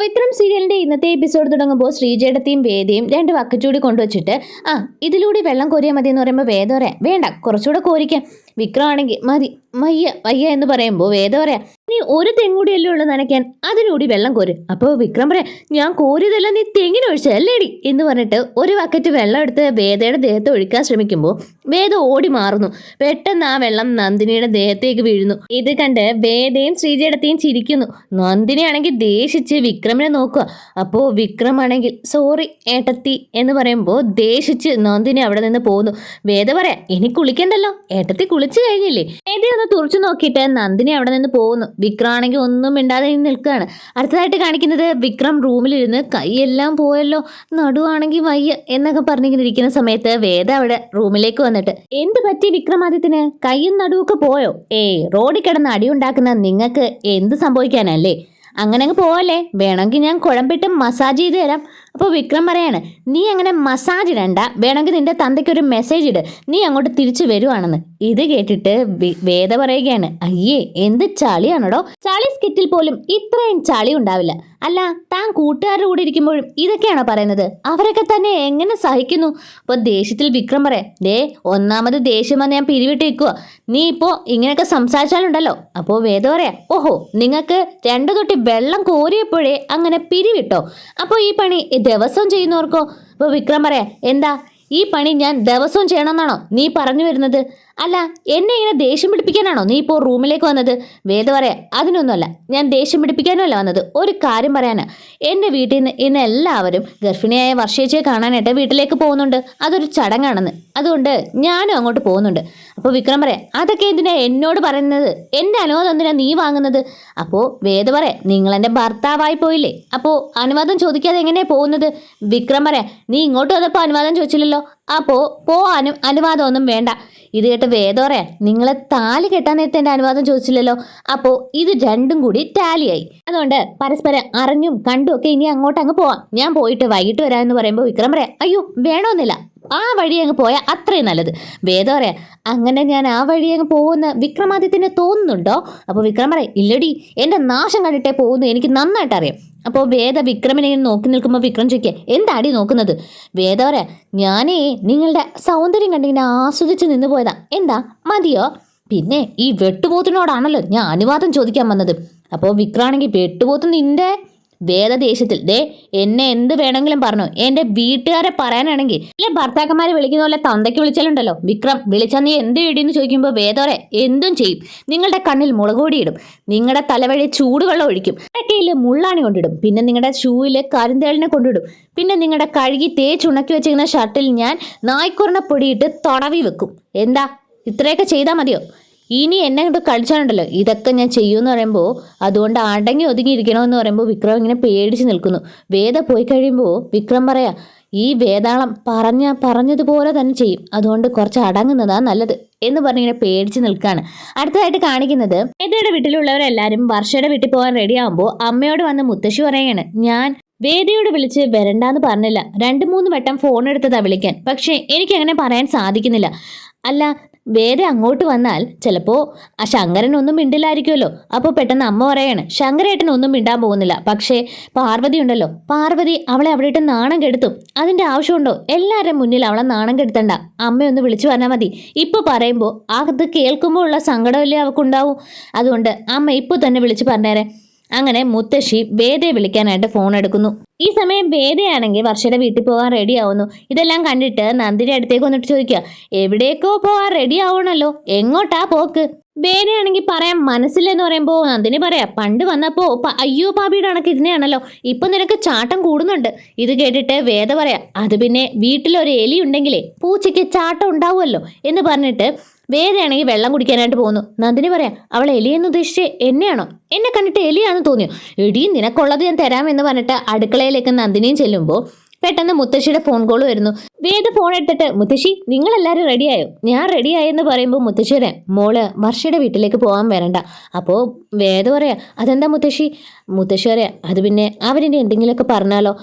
വിക്രം സീരിയലിന്റെ ഇന്നത്തെ എപ്പിസോഡ് തുടങ്ങുമ്പോൾ ശ്രീജേടത്തെയും വേദയും രണ്ട് വക്കച്ചൂടി കൊണ്ടുവച്ചിട്ട് ഇതിലൂടെ വെള്ളം കോരിയാൽ മതി എന്ന് പറയുമ്പോൾ വേദ പറയാം വേണ്ട കുറച്ചുകൂടെ കോരിക്കാം. വിക്രം ആണെങ്കിൽ മതി വയ്യ വയ്യ എന്ന് പറയുമ്പോൾ വേദ പറയാം നീ ഒരു തെങ്ങൂടിയല്ലേ ഉള്ളു നനയ്ക്കാൻ, അതിലൂടി വെള്ളം കോര്. അപ്പോൾ വിക്രം പറയാം ഞാൻ കോരിയതല്ല നീ തെങ്ങിനൊഴിച്ചല്ലേടി എന്ന് പറഞ്ഞിട്ട് ഒരു ബക്കറ്റ് വെള്ളം എടുത്ത് വേദയുടെ ദേഹത്ത് ഒഴിക്കാൻ ശ്രമിക്കുമ്പോൾ വേദ ഓടി മാറുന്നു. പെട്ടെന്ന് ആ വെള്ളം നന്ദിനിയുടെ ദേഹത്തേക്ക് വീഴുന്നു. ഇത് കണ്ട് വേദയും ശ്രീജേടത്തെയും ചിരിക്കുന്നു. നന്ദിനിയാണെങ്കിൽ ദേഷിച്ച് വിക്രമിനെ നോക്കുക. അപ്പോൾ വിക്രമാണെങ്കിൽ സോറി ഏട്ടത്തി എന്ന് പറയുമ്പോൾ ദേഷിച്ച് നന്ദിനി അവിടെ നിന്ന് പോകുന്നു. വേദ പറയാം ഇനി കുളിക്കണ്ടല്ലോ, ഏട്ടത്തി കുളിച്ചു കഴിഞ്ഞില്ലേ. വേദ ഒന്ന് തുറച്ചു നോക്കിയിട്ട് നന്ദിനി അവിടെ നിന്ന് പോകുന്നു. വിക്രം ആണെങ്കിൽ ഒന്നും മിണ്ടാതെ നിൽക്കുകയാണ്. അടുത്തതായിട്ട് കാണിക്കുന്നത് വിക്രം റൂമിലിരുന്ന് കൈയെല്ലാം പോയല്ലോ, നടുവാണെങ്കിൽ വയ്യ എന്നൊക്കെ പറഞ്ഞിങ്ങനെ ഇരിക്കുന്ന സമയത്ത് വേദ അവിടെ റൂമിലേക്ക് വന്നിട്ട് എന്ത് പറ്റി വിക്രമാദിത്യന്, കൈയും നടുവൊക്കെ പോയോ? റോഡിൽ കിടന്ന് അടിയുണ്ടാക്കുന്ന നിങ്ങൾക്ക് എന്ത് സംഭവിക്കാനല്ലേ, അങ്ങനെ അങ്ങ് പോവല്ലേ, വേണമെങ്കിൽ ഞാൻ കുഴമ്പിട്ട് മസാജ് ചെയ്ത് തരാം. അപ്പോൾ വിക്രം പറയാണ് നീ അങ്ങനെ മസാജ് ഇടണ്ട, വേണമെങ്കിൽ നിന്റെ തന്തയ്ക്ക് ഒരു മെസ്സേജ് ഇട്, നീ അങ്ങോട്ട് തിരിച്ചു വരുവാണെന്ന്. ഇത് കേട്ടിട്ട് വേദ പറയുകയാണ് അയ്യേ എന്ത് ചളിയാണോ, ചളി സ്കിറ്റിൽ പോലും ഇത്രയും ചളി ഉണ്ടാവില്ല. അല്ല താൻ കൂട്ടുകാരുടെ കൂടെ ഇരിക്കുമ്പോഴും ഇതൊക്കെയാണോ പറയുന്നത്, അവരൊക്കെ തന്നെ എങ്ങനെ സഹിക്കുന്നു. അപ്പോൾ ദേഷ്യത്തിൽ വിക്രം പറയാം ഒന്നാമത് ദേഷ്യം വന്ന് ഞാൻ പിരിവിട്ടിരിക്കുക, നീ ഇപ്പോൾ ഇങ്ങനെയൊക്കെ സംസാരിച്ചാലുണ്ടല്ലോ. അപ്പോൾ വേദ പറയാം ഓഹോ നിങ്ങൾക്ക് രണ്ടു തൊട്ടി വെള്ളം കോരിയപ്പോഴേ അങ്ങനെ പിരിവിട്ടോ, അപ്പോൾ ഈ പണി ദിവസവും ചെയ്യുന്നവർക്കോ? അപ്പോൾ വിക്രം പറയാം എന്താ ഈ പണി ഞാൻ ദിവസവും ചെയ്യണമെന്നാണോ നീ പറഞ്ഞു വരുന്നത്? അല്ല എന്നെ ഇങ്ങനെ ദേഷ്യം പിടിപ്പിക്കാനാണോ നീ ഇപ്പോൾ റൂമിലേക്ക് വന്നത്? വേദ പറയാം അതിനൊന്നുമല്ല, ഞാൻ ദേഷ്യം പിടിപ്പിക്കാനുമല്ല വന്നത്, ഒരു കാര്യം പറയാനാ. എൻ്റെ വീട്ടിൽ നിന്ന് ഇന്ന് എല്ലാവരും ഗർഭിണിയായ വർഷേച്ചയെ കാണാനായിട്ട് വീട്ടിലേക്ക് പോകുന്നുണ്ട്, അതൊരു ചടങ്ങാണെന്ന്, അതുകൊണ്ട് ഞാനും അങ്ങോട്ട് പോകുന്നുണ്ട്. അപ്പോൾ വിക്രം പറയാം അതൊക്കെ എന്തിനാ എന്നോട് പറയുന്നത്, എൻ്റെ അനുവാദം എന്തിനാ നീ വാങ്ങുന്നത്? അപ്പോൾ വേദ പറയാം നിങ്ങൾ എൻ്റെ ഭർത്താവായി പോയില്ലേ, അപ്പോൾ അനുവാദം ചോദിക്കാതെ എങ്ങനെയാണ് പോകുന്നത്? വിക്രം പറയാം നീ ഇങ്ങോട്ട് വന്നപ്പോൾ അനുവാദം ചോദിച്ചില്ലല്ലോ, അപ്പോൾ അനുവാദമൊന്നും വേണ്ട. ഇത് കേട്ട് വേദ പറയാം നിങ്ങളെ താലി കെട്ടാൻ നേരത്തെ എൻ്റെ അനുവാദം ചോദിച്ചില്ലല്ലോ, അപ്പോൾ ഇത് രണ്ടും കൂടി ടാലിയായി, അതുകൊണ്ട് പരസ്പരം അറിഞ്ഞും കണ്ടും ഒക്കെ ഇനി അങ്ങോട്ട് അങ്ങ് പോവാം, ഞാൻ പോയിട്ട് വൈകിട്ട് വരാമെന്ന് പറയുമ്പോൾ വിക്രം പറയാം അയ്യോ വേണമെന്നില്ല, ആ വഴി അങ്ങ് പോയാൽ അത്രയും നല്ലത്. വേദ പറയാം അങ്ങനെ ഞാൻ ആ വഴി അങ്ങ് പോകുന്ന വിക്രമാദിത്യന് തോന്നുന്നുണ്ടോ? അപ്പോൾ വിക്രം പറയാം ഇല്ലടി എൻ്റെ നാശം കണ്ടിട്ടേ പോകുന്നു, എനിക്ക് നന്നായിട്ട് അറിയാം. അപ്പോൾ വേദ വിക്രമിനെ നോക്കി നിൽക്കുമ്പോൾ വിക്രം ചോദിക്കുക എന്താടി നോക്കുന്നത്? വേദ പറയാം ഞാനേ നിങ്ങളുടെ സൗന്ദര്യം കണ്ടിങ്ങനെ ആസ്വദിച്ച് നിന്ന് പോയതാ, എന്താ മതിയോ? പിന്നെ ഈ വെട്ടുപോത്തിനോടാണല്ലോ ഞാൻ അനുവാദം ചോദിക്കാൻ വന്നത്. അപ്പോൾ വിക്രമാണെങ്കിൽ വെട്ടുപോത്ത് നിന്റെ വേദദേശത്തിൽ എന്നെ എന്ത് വേണമെങ്കിലും പറഞ്ഞു, എൻ്റെ വീട്ടുകാരെ പറയാനാണെങ്കിൽ അല്ലെ ഭർത്താക്കന്മാരെ വിളിക്കുന്ന പോലെ തന്തയ്ക്ക് വിളിച്ചാലുണ്ടല്ലോ, വിക്രം വിളിച്ചാൽ നീ എന്ത് ഇടിയെന്ന് ചോദിക്കുമ്പോൾ വേദോരെ എന്തും ചെയ്യും, നിങ്ങളുടെ കണ്ണിൽ മുളകൊടിയിടും, നിങ്ങളുടെ തലവഴി ചൂടുവെള്ളം ഒഴിക്കും, കയ്യിൽ മുള്ളാണി കൊണ്ടിടും, പിന്നെ നിങ്ങളുടെ ഷൂവിൽ കരിന്തേളിനെ കൊണ്ടിടും, പിന്നെ നിങ്ങളുടെ കഴുകി തേച്ചുണക്കി വെച്ചിരിക്കുന്ന ഷർട്ടിൽ ഞാൻ നായ്ക്കുറിനെ പൊടിയിട്ട് തടവി വെക്കും. എന്താ ഇത്രയൊക്കെ ചെയ്താൽ മതിയോ? ഇനി എന്നെ കൊണ്ട് കളിച്ചാലുണ്ടല്ലോ ഇതൊക്കെ ഞാൻ ചെയ്യുമെന്ന് പറയുമ്പോൾ അതുകൊണ്ട് അടങ്ങി ഒതുങ്ങി ഇരിക്കണമെന്ന് പറയുമ്പോൾ വിക്രം ഇങ്ങനെ പേടിച്ച് നിൽക്കുന്നു. വേദ പോയി കഴിയുമ്പോൾ വിക്രം പറയാ ഈ വേതാളം പറഞ്ഞതുപോലെ തന്നെ ചെയ്യും, അതുകൊണ്ട് കുറച്ച് അടങ്ങുന്നതാണ് നല്ലത് എന്ന് പറഞ്ഞിങ്ങനെ പേടിച്ച് നിൽക്കുകയാണ്. അടുത്തതായിട്ട് കാണിക്കുന്നത് വേദയുടെ വീട്ടിലുള്ളവരെല്ലാവരും വർഷയുടെ വീട്ടിൽ പോകാൻ റെഡി ആകുമ്പോൾ അമ്മയോട് വന്ന് മുത്തശ്ശി പറയുകയാണ് ഞാൻ വേദയോട് വിളിച്ച് വരണ്ടാന്ന് പറഞ്ഞില്ല, 2-3 വട്ടം ഫോൺ എടുത്തതാ വിളിക്കാൻ, പക്ഷേ എനിക്കങ്ങനെ പറയാൻ സാധിക്കുന്നില്ല. അല്ല വേദ അങ്ങോട്ട് വന്നാൽ ചിലപ്പോൾ ആ ശങ്കരൻ ഒന്നും മിണ്ടില്ലായിരിക്കുമല്ലോ. അപ്പോൾ പെട്ടെന്ന് അമ്മ പറയാണ് ശങ്കരേട്ടൻ ഒന്നും മിണ്ടാൻ പോകുന്നില്ല, പക്ഷേ പാർവതി ഉണ്ടല്ലോ, പാർവതി അവളെ അവിടെ ഇട്ട് നാണം കെടുത്തും, അതിൻ്റെ ആവശ്യമുണ്ടോ? എല്ലാവരുടെയും മുന്നിൽ അവളെ നാണം കെടുത്തണ്ട, അമ്മയൊന്ന് വിളിച്ചു പറഞ്ഞാൽ മതി. ഇപ്പോൾ പറയുമ്പോൾ അത് കേൾക്കുമ്പോൾ ഉള്ള സങ്കടമല്ലേ അവൾക്കുണ്ടാവും, അതുകൊണ്ട് അമ്മ ഇപ്പോൾ തന്നെ വിളിച്ചു പറഞ്ഞേരെ. അങ്ങനെ മുത്തശ്ശി വേദയെ വിളിക്കാനായിട്ട് ഫോൺ എടുക്കുന്നു. ഈ സമയം വേദയാണെങ്കിൽ വർഷയുടെ വീട്ടിൽ പോകാൻ റെഡി ആവുന്നു. ഇതെല്ലാം കണ്ടിട്ട് നന്ദിനി അടുത്തേക്ക് വന്നിട്ട് ചോദിക്കുക എവിടേക്കോ പോകാൻ റെഡി ആവണല്ലോ, എങ്ങോട്ടാ പോക്ക്? വേദയാണെങ്കിൽ പറയാം മനസ്സില്ലെന്ന് പറയുമ്പോൾ നന്ദിനി പറയാം പണ്ട് വന്നപ്പോ അയ്യോ പാപിയുടെ കണക്ക് ഇരുന്നെയാണല്ലോ, ഇപ്പൊ നിനക്ക് ചാട്ടം കൂടുന്നുണ്ട്. ഇത് കേട്ടിട്ട് വേദ പറയാം അത് പിന്നെ വീട്ടിലൊരു എലി ഉണ്ടെങ്കിലേ പൂച്ചയ്ക്ക് ചാട്ടം ഉണ്ടാവുമല്ലോ എന്ന് പറഞ്ഞിട്ട് വേദയാണെങ്കിൽ വെള്ളം കുടിക്കാനായിട്ട് പോകുന്നു. നന്ദിനി പറയാം അവൾ എലിയെന്ന് ഉദ്ദേശിച്ച് എന്നെയാണോ? എന്നെ കണ്ടിട്ട് എലിയാണെന്ന് തോന്നിയോ? എടി നിനക്കുള്ളത് ഞാൻ തരാമെന്ന് പറഞ്ഞിട്ട് അടുക്കളയിലേക്ക് നന്ദിനിയും ചെല്ലുമ്പോൾ പെട്ടെന്ന് മുത്തശ്ശിയുടെ ഫോൺ കോൾ വരുന്നു. വേദ ഫോൺ എടുത്തിട്ട് മുത്തശ്ശി നിങ്ങളെല്ലാവരും റെഡിയായോ? ഞാൻ റെഡിയായെന്ന് പറയുമ്പോൾ മുത്തശ്ശി പറയാം മോള് വർഷയുടെ വീട്ടിലേക്ക് പോകാൻ വരണ്ട. അപ്പോൾ വേദ പറയാം അതെന്താ മുത്തശ്ശി? മുത്തശ്ശി പറയാം അത് പിന്നെ അവരിൻ്റെ എന്തെങ്കിലുമൊക്കെ പറഞ്ഞാലോ,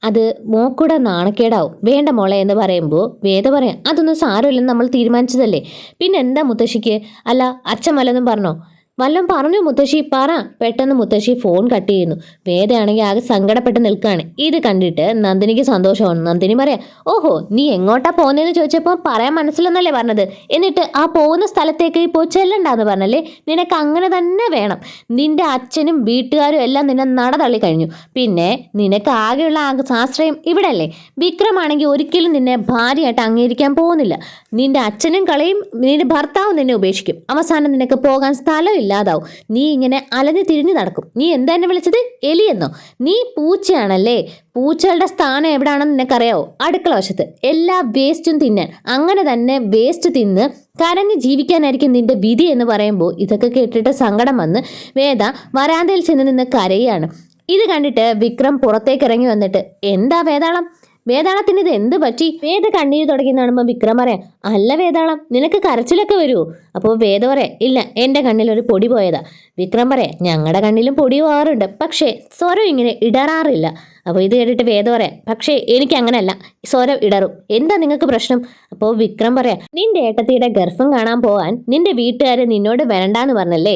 അത് മോക്കൂടെ നാണക്കേടാവും, വേണ്ട മോളെ എന്ന് പറയുമ്പോൾ വേദ പറയാം അതൊന്നും സാരമില്ലെന്ന് നമ്മൾ തീരുമാനിച്ചതല്ലേ, പിന്നെ എന്താ മുത്തശ്ശിക്ക്? അല്ല അച്ഛൻ വല്ലതും പറഞ്ഞോ? വല്ലതും പറഞ്ഞു മുത്തശ്ശി പറ. പെട്ടെന്ന് മുത്തശ്ശി ഫോൺ കട്ട് ചെയ്യുന്നു. വേദയാണെങ്കിൽ ആകെ സങ്കടപ്പെട്ട് നിൽക്കുകയാണ്. ഇത് കണ്ടിട്ട് നന്ദിനിക്ക് സന്തോഷമാണ്. നന്ദിനി പറയാ, ഓഹോ നീ എങ്ങോട്ടാ പോകുന്നതെന്ന് ചോദിച്ചപ്പോൾ പറയാൻ മനസ്സിലെന്നല്ലേ പറഞ്ഞത്, എന്നിട്ട് ആ പോകുന്ന സ്ഥലത്തേക്ക് ഇപ്പോൾ ചെല്ലണ്ടെന്ന് പറഞ്ഞല്ലേ. നിനക്ക് അങ്ങനെ തന്നെ വേണം. നിന്റെ അച്ഛനും വീട്ടുകാരും എല്ലാം നിന്നെ നട തള്ളി കഴിഞ്ഞു. പിന്നെ നിനക്ക് ആകെയുള്ള ആശ്രയം ഇവിടെ അല്ലേ. വിക്രമാണെങ്കിൽ ഒരിക്കലും നിന്നെ ഭാര്യയായിട്ട് അംഗീകരിക്കാൻ പോകുന്നില്ല. നിന്റെ അച്ഛനും കളയും, നിന്റെ ഭർത്താവും നിന്നെ ഉപേക്ഷിക്കും. അവസാനം നിനക്ക് പോകാൻ സ്ഥലം ഇല്ലാതാവും. നീ ഇങ്ങനെ അലഞ്ഞു തിരിഞ്ഞു നടക്കും. നീ എന്താ എന്നെ വിളിച്ചത്, എലിയെന്നോ? നീ പൂച്ചയാണല്ലേ. പൂച്ചകളുടെ സ്ഥാനം എവിടെയാണെന്ന് നിനക്കറിയാവോ? അടുക്കള വശത്ത്. എല്ലാ വേസ്റ്റും തിന്നാൻ. അങ്ങനെ തന്നെ വേസ്റ്റ് തിന്ന് കരഞ്ഞ് ജീവിക്കാനായിരിക്കും നിന്റെ വിധി എന്ന് പറയുമ്പോൾ ഇതൊക്കെ കേട്ടിട്ട് സങ്കടം വന്ന് വേദ വരാന്തയിൽ ചെന്ന് നിന്ന് കരയാണ്. ഇത് കണ്ടിട്ട് വിക്രം പുറത്തേക്ക് ഇറങ്ങി വന്നിട്ട്, എന്താ വേതാളം, വേതാളത്തിന് ഇത് എന്ത് പറ്റി? വേദ കണ്ണീര് തുടങ്ങി കാണുമ്പോൾ വിക്രം പറയാം, അല്ല വേതാളം, നിനക്ക് കരച്ചിലൊക്കെ വരുമോ? അപ്പോൾ വേദ പറയാം, ഇല്ല, എൻ്റെ കണ്ണിൽ ഒരു പൊടി പോയതാ. വിക്രം പറയാം, ഞങ്ങളുടെ കണ്ണിലും പൊടി പോകാറുണ്ട്, പക്ഷേ സ്വരം ഇങ്ങനെ ഇടറാറില്ല. അപ്പോൾ ഇത് കേട്ടിട്ട് വേദ പറയാം, പക്ഷേ എനിക്ക് അങ്ങനെയല്ല, സ്വരം ഇടറും. എന്താ നിങ്ങൾക്ക് പ്രശ്നം? അപ്പോൾ വിക്രം പറയാം, നിന്റെ ഏട്ടത്തിയുടെ ഗർഭം കാണാൻ പോകാൻ നിന്റെ വീട്ടുകാർ നിന്നോട് വേണ്ടാന്ന് പറഞ്ഞല്ലേ?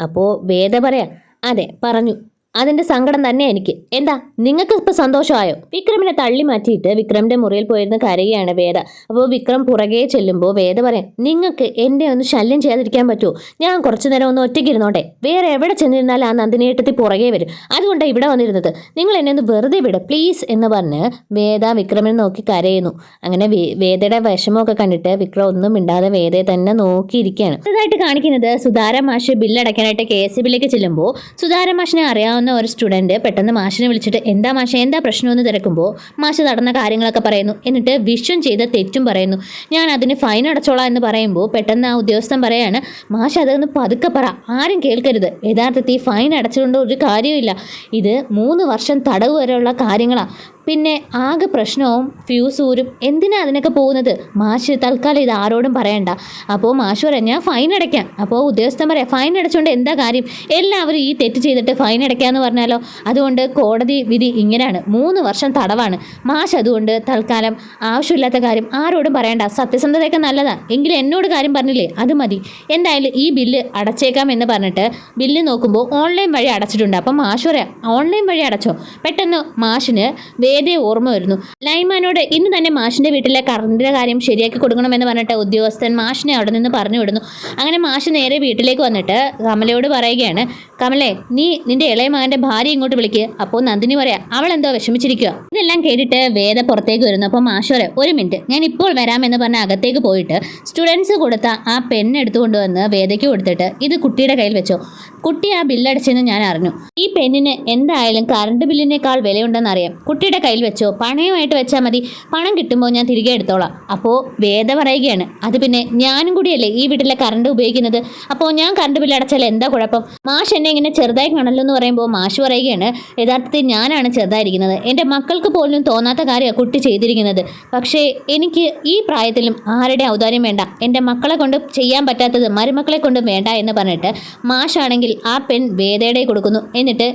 അപ്പോൾ വേദ പറയാം, അതെ പറഞ്ഞു, അതിന്റെ സങ്കടം തന്നെ എനിക്ക്. എന്താ നിങ്ങൾക്ക് ഇപ്പൊ സന്തോഷമായോ? വിക്രമിനെ തള്ളി മാറ്റിയിട്ട് വിക്രമിന്റെ മുറിയിൽ പോയിരുന്ന് കരയുകയാണ് വേദ. അപ്പോൾ വിക്രം പുറകെ ചെല്ലുമ്പോൾ വേദ പറയാം, നിങ്ങൾക്ക് എന്നെ ഒന്ന് ശല്യം ചെയ്യാതിരിക്കാൻ പറ്റുമോ? ഞാൻ കുറച്ചു നേരം ഒന്ന് ഒറ്റയ്ക്ക് ഇരുന്നോട്ടെ. വേറെ എവിടെ ചെന്നിരുന്നാൽ ആ നന്ദിനിയേട്ടത്തി പുറകെ വരും. അതുകൊണ്ടാണ് ഇവിടെ വന്നിരുന്നത്. നിങ്ങൾ എന്നെ ഒന്ന് വെറുതെ വിട് പ്ലീസ് എന്ന് പറഞ്ഞ് വേദ വിക്രമിനെ നോക്കി കരയുന്നു. അങ്ങനെ വേദയുടെ വിഷമമൊക്കെ കണ്ടിട്ട് വിക്രം ഒന്നും മിണ്ടാതെ വേദയെ തന്നെ നോക്കിയിരിക്കുകയാണ്. ഇതായിട്ട് കാണിക്കുന്നത് സുധാര മാഷ് ബില്ലടയ്ക്കാനായിട്ട് KSBയിലേക്ക് ചെല്ലുമ്പോൾ സുധാര മാഷിനെ അറിയാവുന്ന ഒരു സ്റ്റുഡന്റ് പെട്ടെന്ന് മാഷിനെ വിളിച്ചിട്ട്, എന്താ മാഷെ, എന്താ പ്രശ്നമെന്ന് തിരക്കുമ്പോൾ മാഷ് നടന്ന കാര്യങ്ങളൊക്കെ പറയുന്നു. എന്നിട്ട് വിഷം ചെയ്ത തെറ്റും പറയുന്നു. ഞാൻ അതിന് ഫൈൻ അടച്ചോളാം എന്ന് പറയുമ്പോൾ പെട്ടെന്ന് ആ ഉദ്യോഗസ്ഥൻ പറയാണ്, മാഷ് അതൊന്ന് പതുക്കെ പറ, ആരും കേൾക്കരുത്. യഥാർത്ഥത്തിൽ ഫൈൻ അടച്ചുകൊണ്ട് ഒരു കാര്യമില്ല. ഇത് 3 വർഷം തടവ് വരെയുള്ള കാര്യങ്ങളാണ്. പിന്നെ ആകെ പ്രശ്നവും ഫ്യൂസൂരും. എന്തിനാ അതിനൊക്കെ പോകുന്നത്? മാഷ് തൽക്കാലം ഇത് ആരോടും പറയണ്ട. അപ്പോൾ മാഷ് പറയാം, ഞാൻ ഫൈൻ അടയ്ക്കാം. അപ്പോൾ ഉദ്യോഗസ്ഥൻ പറയാം, ഫൈൻ അടച്ചുകൊണ്ട് എന്താ കാര്യം? എല്ലാവരും ഈ തെറ്റ് ചെയ്തിട്ട് ഫൈൻ അടയ്ക്കാമെന്ന് പറഞ്ഞാലോ? അതുകൊണ്ട് കോടതി വിധി ഇങ്ങനെയാണ്, 3 വർഷം തടവാണ്. മാഷ് അതുകൊണ്ട് തൽക്കാലം ആവശ്യമില്ലാത്ത കാര്യം ആരോടും പറയണ്ട. സത്യസന്ധതയൊക്കെ നല്ലതാ, എങ്കിലും എന്നോട് കാര്യം പറഞ്ഞില്ലേ, അത് മതി. എന്തായാലും ഈ ബില്ല് അടച്ചേക്കാം എന്ന് പറഞ്ഞിട്ട് ബില്ല് നോക്കുമ്പോൾ ഓൺലൈൻ വഴി അടച്ചിട്ടുണ്ട്. അപ്പം മാഷ് പറയാം, ഓൺലൈൻ വഴി അടച്ചോ? പെട്ടെന്ന് മാഷിന് വേദയെ ഓർമ്മ വരുന്നു. ലൈൻമാനോട് ഇന്ന് തന്നെ മാഷിന്റെ വീട്ടിലെ കറണ്ടിന്റെ കാര്യം ശരിയാക്കി കൊടുക്കണമെന്ന് പറഞ്ഞിട്ട് ഉദ്യോഗസ്ഥൻ മാഷിനെ അവിടെ നിന്ന് പറഞ്ഞു വിടുന്നു. അങ്ങനെ മാഷ് നേരെ വീട്ടിലേക്ക് വന്നിട്ട് കമലയോട് പറയുകയാണ്, കമലേ, നീ നിന്റെ ഇളയ മകന്റെ ഭാര്യ ഇങ്ങോട്ട് വിളിക്കുക. അപ്പോൾ നന്ദിനി പറയാം, അവൾ എന്തോ വിഷമിച്ചിരിക്കുക. ഇതെല്ലാം കേട്ടിട്ട് വേദ പുറത്തേക്ക് വരുന്നു. അപ്പോൾ മാഷ് പറയാം, 1 മിനിറ്റ്, ഞാൻ ഇപ്പോൾ വരാമെന്ന് പറഞ്ഞ് അകത്തേക്ക് പോയിട്ട് സ്റ്റുഡൻസ് കൊടുത്ത ആ പെൻ എടുത്തുകൊണ്ടുവന്ന് വേദയ്ക്ക് കൊടുത്തിട്ട്, ഇത് കുട്ടിയുടെ കയ്യിൽ വെച്ചോ. കുട്ടി ആ ബില്ലടച്ചെന്ന് ഞാൻ അറിഞ്ഞു. ഈ പെന്നിന് എന്തായാലും കറണ്ട് ബില്ലിനേക്കാൾ വിലയുണ്ടെന്ന് അറിയാം. കുട്ടിയുടെ കയ്യിൽ വെച്ചോ, പണയമായിട്ട് വെച്ചാൽ മതി. പണം കിട്ടുമ്പോൾ ഞാൻ തിരികെ എടുത്തോളാം. അപ്പോൾ വേദ പറയുകയാണ്, അത് പിന്നെ ഞാനും കൂടിയല്ലേ ഈ വീട്ടിലെ കറണ്ട് ഉപയോഗിക്കുന്നത്. അപ്പോൾ ഞാൻ കറണ്ട് ബില്ല് അടച്ചാൽ എന്താ കുഴപ്പം? മാഷ് എന്നെ ഇങ്ങനെ ചെറുതായി കാണല്ലോ എന്ന് പറയുമ്പോൾ മാഷ് പറയുകയാണ്, യഥാർത്ഥത്തിൽ ഞാനാണ് ചെറുതായിരിക്കുന്നത്. എൻ്റെ മക്കൾക്ക് പോലും തോന്നാത്ത കാര്യമാണ് കുട്ടി ചെയ്തിരിക്കുന്നത്. പക്ഷേ എനിക്ക് ഈ പ്രായത്തിലും ആരുടെ ഔദാര്യം വേണ്ട. എൻ്റെ മക്കളെ കൊണ്ട് ചെയ്യാൻ പറ്റാത്തത് മരുമക്കളെ കൊണ്ട് വേണ്ട എന്ന് പറഞ്ഞിട്ട് മാഷാണെങ്കിൽ ആ പെൺ വേദയുടെ കൊടുക്കുന്നു. എന്നിട്ട്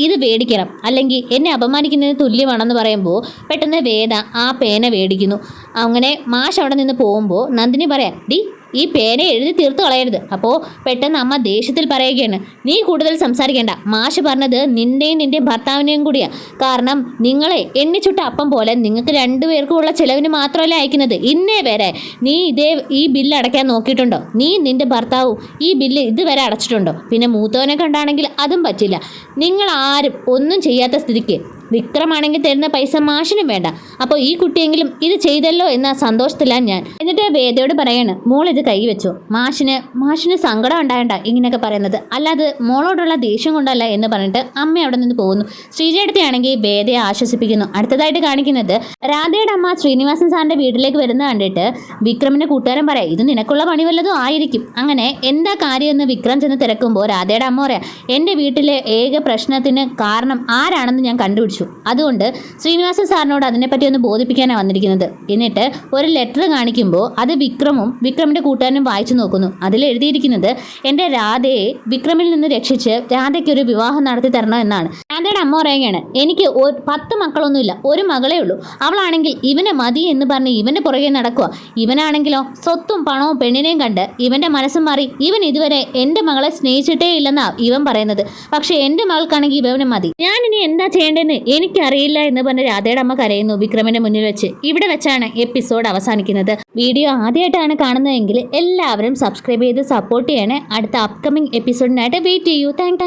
ഇത് വേടിക്കണം, അല്ലെങ്കിൽ എന്നെ അപമാനിക്കുന്നതിന് തുല്യമാണെന്ന് പറയുമ്പോൾ പെട്ടെന്ന് വേദ ആ പേന വേടിക്കുന്നു. അങ്ങനെ മാഷ് അവിടെ നിന്ന് പോകുമ്പോൾ നന്ദിനി പറയാം, ഡി ഈ പേന എഴുതി തീർത്തു കളയരുത്. അപ്പോൾ പെട്ടെന്ന് അമ്മ ദേഷ്യത്തിൽ പറയുകയാണ്, നീ കൂടുതൽ സംസാരിക്കേണ്ട. മാഷ് പറഞ്ഞത് നിന്റെയും നിന്റെ ഭർത്താവിനെയും കൂടിയാണ്. കാരണം നിങ്ങളെ എണ്ണിച്ചുട്ട അപ്പം പോലെ നിങ്ങൾക്ക് 2 പേർക്കുമുള്ള ചിലവിന് മാത്രമല്ല അയക്കുന്നത്. ഇന്നേ വരെ നീ ഈ ബില്ല് അടയ്ക്കാൻ നോക്കിയിട്ടുണ്ടോ? നീ നിന്റെ ഭർത്താവും ഈ ബില്ല് ഇതുവരെ അടച്ചിട്ടുണ്ടോ? പിന്നെ മൂത്തവനെ കണ്ടാണെങ്കിൽ അതും പറ്റില്ല. നിങ്ങൾ ആരും ഒന്നും ചെയ്യാത്ത സ്ഥിതിക്ക് വിക്രമാണെങ്കിൽ തരുന്ന പൈസ മാഷിനും വേണ്ട. അപ്പോൾ ഈ കുട്ടിയെങ്കിലും ഇത് ചെയ്തല്ലോ എന്ന സന്തോഷത്തിലാണ് ഞാൻ. എന്നിട്ട് വേദയോട് പറയാണ്, മോൾ ഇത് കൈ വെച്ചു. മാഷിന് സങ്കടം ഉണ്ടായണ്ട ഇങ്ങനെയൊക്കെ പറയുന്നത്, അല്ലാതെ മോളോടുള്ള ദേഷ്യം കൊണ്ടല്ല എന്ന് പറഞ്ഞിട്ട് അമ്മ അവിടെ നിന്ന് പോകുന്നു. ശ്രീജേടത്തിയാണെങ്കിൽ വേദയെ ആശ്വസിപ്പിക്കുന്നു. അടുത്തതായിട്ട് കാണിക്കുന്നത് രാധയുടെ അമ്മ ശ്രീനിവാസൻ സാറിന്റെ വീട്ടിലേക്ക് വരുന്ന കണ്ടിട്ട് വിക്രമിന്റെ കൂട്ടുകാരൻ പറയാം, ഇത് നിനക്കുള്ള പണി വല്ലതും ആയിരിക്കും. അങ്ങനെ എന്താ കാര്യമെന്ന് വിക്രം ചെന്ന് തിരക്കുമ്പോൾ രാധയുടെ അമ്മ പറയാം, എൻ്റെ വീട്ടിലെ ഏക പ്രശ്നത്തിന് കാരണം ആരാണെന്ന് ഞാൻ കണ്ടുപിടിച്ചു. ചോദിച്ചു. അതുകൊണ്ട് ശ്രീനിവാസ സാറിനോട് അതിനെപ്പറ്റി ഒന്ന് ബോധിപ്പിക്കാനാണ് വന്നിരിക്കുന്നത്. എന്നിട്ട് ഒരു ലെറ്റർ കാണിക്കുമ്പോൾ അത് വിക്രമിൻ്റെ കൂട്ടുകാരനും വായിച്ചു നോക്കുന്നു. അതിൽ എഴുതിയിരിക്കുന്നത് എൻ്റെ രാധയെ വിക്രമിൽ നിന്ന് രക്ഷിച്ച് രാധയ്ക്ക് ഒരു വിവാഹം നടത്തി തരണം എന്നാണ്. രാധയുടെ അമ്മ പറയുകയാണ്, എനിക്ക് 10 മക്കളൊന്നുമില്ല, ഒരു മകളേ ഉള്ളൂ. അവളാണെങ്കിൽ ഇവനെ മതി എന്ന് പറഞ്ഞ് ഇവൻ്റെ പുറകെ നടക്കുക. ഇവനാണെങ്കിലോ സ്വത്തും പണവും പെണ്ണിനെയും കണ്ട് ഇവൻ്റെ മനസ്സും മാറി ഇവൻ ഇതുവരെ എൻ്റെ മകളെ സ്നേഹിച്ചിട്ടേ ഇല്ലെന്നാ ഇവൻ പറയുന്നത്. പക്ഷെ എൻ്റെ മകൾക്കാണെങ്കിൽ ഇവനെ മതി. ഞാൻ ഇനി എന്താ ചെയ്യേണ്ടതെന്ന് എനിക്കറിയില്ല എന്ന് പറഞ്ഞ് രാധയുടെ അമ്മ കരയുന്നു വിക്രമിന്റെ മുന്നിൽ വെച്ച്. ഇവിടെ വെച്ചാണ് എപ്പിസോഡ് അവസാനിക്കുന്നത്. വീഡിയോ ആദ്യമായിട്ടാണ് കാണുന്നതെങ്കിൽ എല്ലാവരും സബ്സ്ക്രൈബ് ചെയ്ത് സപ്പോർട്ട് ചെയ്യണേ. അടുത്ത അപ്കമിങ് എപ്പിസോഡിനായിട്ട് വെയിറ്റ് ചെയ്യൂ. താങ്ക്